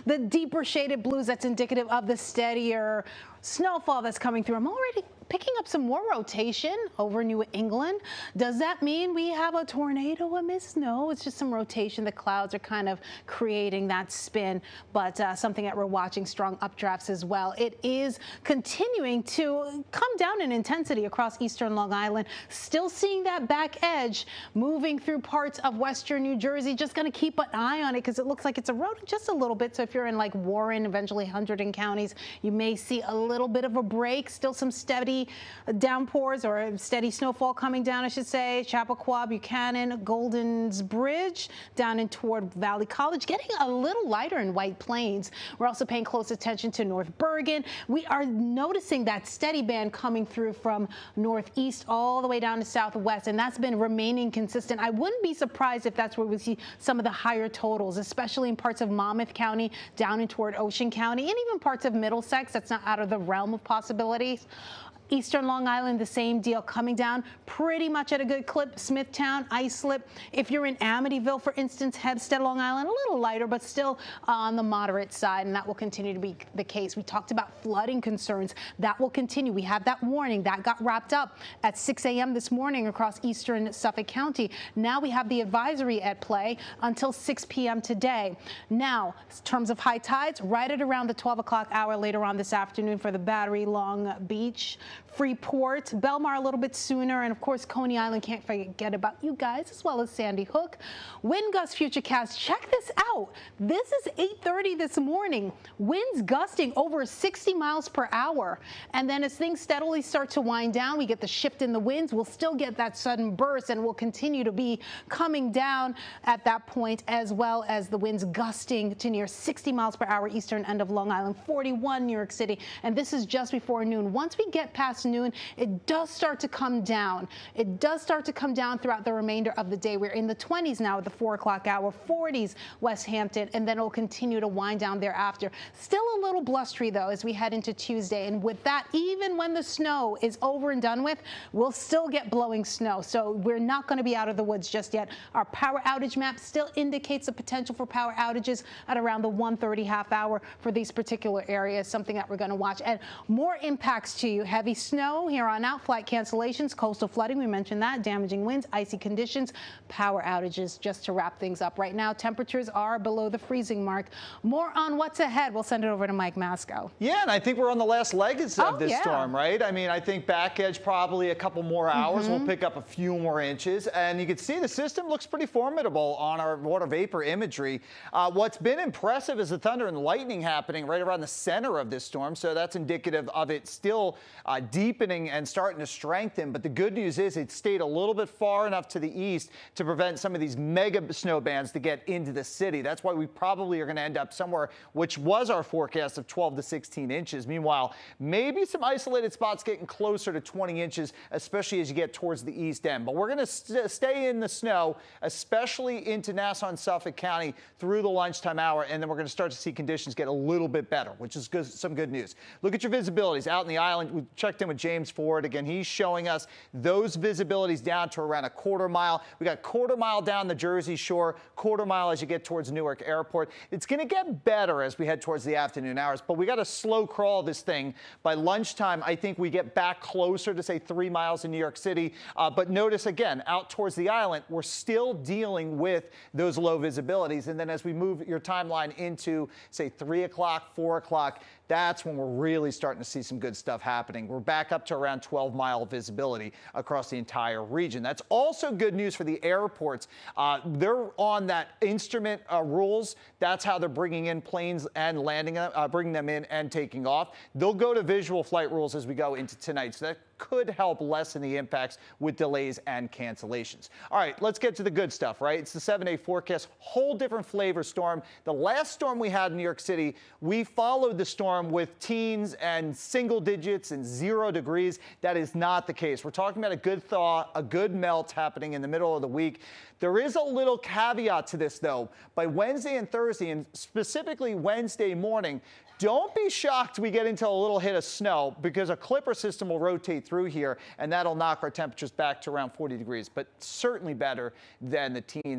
the deeper shaded blues, that's indicative of the steadier snowfall that's coming through. I'm already picking up some more rotation over New England. Does that mean we have a tornado amiss? No, it's just some rotation. The clouds are kind of creating that spin, but something that we're watching, strong updrafts as well. It is continuing to come down in intensity across eastern Long Island. Still seeing that back edge moving through parts of western New Jersey. Just going to keep an eye on it because it looks like it's eroding just a little bit. So if you're in like Warren, eventually Hunterdon counties, you may see a little bit of a break. Still some steady downpours or steady snowfall coming down, I should say. Chappaqua, Buchanan, Golden's Bridge, down in toward Valley College, getting a little lighter in White Plains. We're also paying close attention to North Bergen. We are noticing that steady band coming through from northeast all the way down to southwest, and that's been remaining consistent. I wouldn't be surprised if that's where we see some of the higher totals, especially in parts of Monmouth County, down in toward Ocean County, and even parts of Middlesex. That's not out of the realm of possibilities. Eastern Long Island, the same deal, coming down pretty much at a good clip. Smithtown, Islip. If you're in Amityville, for instance, Hempstead, Long Island, a little lighter, but still on the moderate side, and that will continue to be the case. We talked about flooding concerns. That will continue. We have that warning. That got wrapped up at 6 a.m. this morning across eastern Suffolk County. Now we have the advisory at play until 6 p.m. today. Now, in terms of high tides, right at around the 12 o'clock hour later on this afternoon for the Battery, Long Beach, Freeport, Belmar a little bit sooner, and of course Coney Island, can't forget about you guys, as well as Sandy Hook. Wind gust futurecast, check this out. This is 8:30 this morning. Winds gusting over 60 miles per hour. And then as things steadily start to wind down, we get the shift in the winds. We'll still get that sudden burst, and we'll continue to be coming down at that point, as well as the winds gusting to near 60 miles per hour eastern end of Long Island, 41 New York City. And this is just before noon. Once we get past noon, it does start to come down. It does start to come down throughout the remainder of the day. We're in the 20s now at the 4 o'clock hour, 40s West Hampton, and then it'll continue to wind down thereafter. Still a little blustery, though, as we head into Tuesday. And with that, even when the snow is over and done with, we'll still get blowing snow. So we're not going to be out of the woods just yet. Our power outage map still indicates the potential for power outages at around the 1:30 half hour for these particular areas, something that we're going to watch. And more impacts to you. Heavy snow here on out, flight cancellations, coastal flooding, we mentioned that, damaging winds, icy conditions, power outages, just to wrap things up. Right now, temperatures are below the freezing mark. More on what's ahead. We'll send it over to Mike Masco. Yeah, and I think we're on the last legs of this storm, right? I mean, I think back edge probably a couple more hours. We'll pick up a few more inches, and you can see the system looks pretty formidable on our water vapor imagery. What's been impressive is the thunder and lightning happening right around the center of this storm, so that's indicative of it still deepening and starting to strengthen. But the good news is it stayed a little bit far enough to the east to prevent some of these mega snow bands to get into the city. That's why we probably are going to end up somewhere, which was our forecast of 12 to 16 inches. Meanwhile, maybe some isolated spots getting closer to 20 inches, especially as you get towards the east end. But we're going to stay in the snow, especially into Nassau and Suffolk County through the lunchtime hour, and then we're going to start to see conditions get a little bit better, which is some good news. Look at your visibilities out in the island. We checked in with James Ford. Again, he's showing us those visibilities down to around a quarter mile. We got quarter mile down the Jersey Shore, quarter mile as you get towards Newark Airport. It's going to get better as we head towards the afternoon hours, but we got to slow crawl this thing. By lunchtime, I think we get back closer to, say, 3 miles in New York City. But notice, again, out towards the island, we're still dealing with those low visibilities. And then as we move your timeline into, say, 3 o'clock, 4 o'clock, that's when we're really starting to see some good stuff happening. We're back up to around 12-mile visibility across the entire region. That's also good news for the airports. They're on that instrument rules. That's how they're bringing in planes and landing them, bringing them in and taking off. They'll go to visual flight rules as we go into tonight. So that could help lessen the impacts with delays and cancellations. All right, let's get to the good stuff, right? It's the 7-day forecast, whole different flavor storm. The last storm we had in New York City, we followed the storm with teens and single digits and 0 degrees. That is not the case. We're talking about a good thaw, a good melt happening in the middle of the week. There is a little caveat to this, though. By Wednesday and Thursday, and specifically Wednesday morning, don't be shocked we get into a little hit of snow, because a clipper system will rotate through here, and that'll knock our temperatures back to around 40 degrees, but certainly better than the teens.